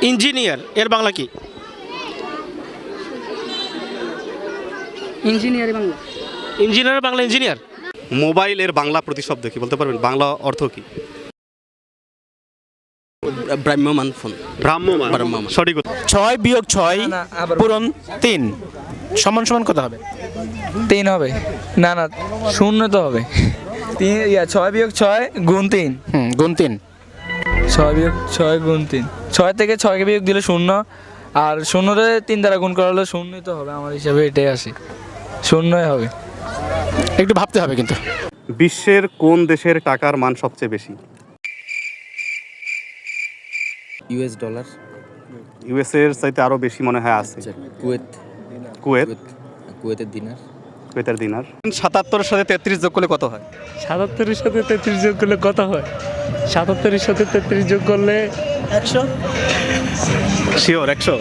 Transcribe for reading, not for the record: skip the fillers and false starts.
Engineer এর বাংলা কি? Engineering Bangla. Engineer Bangla engineer. Mobile এর বাংলা প্রতিশব্দ কি বলতে পারবেন? বাংলা অর্থ কি? ভ্রাম্যমান ফোন। ভ্রাম্যমান। ভ্রাম্যমান। সঠিক উত্তর। 6 - 6 পূরণ 3 সমান সমান কত হবে? 3 হবে না না, শূন্য তো হবে। 6 - 6 গুণ 3। গুণ 3। 6 - 6 গুণ 3, 6 থেকে 6কে বিয়োগ দিলে 0, আর 0 3 দ্বারা গুণ করা হলে 0ই তো হবে। আমার হিসাবে এটাই আসে, 0ই হবে। একটু ভাবতে হবে কিন্তু। বিশ্বের কোন দেশের টাকার মান সবচেয়ে বেশি? US dollar. ইউএস এর চাইতে আরো বেশি মনে হয় আছে। কুয়েত। কুয়েত। কুয়েতের দিনার। কুয়েতের দিনার। 77 সাথে 33 যোগ করলে কত হয়? 77-এর সাথে 33 যোগ করলে কত হয়? 77-এর সাথে 33 যোগ করলে 100। শিওর 100?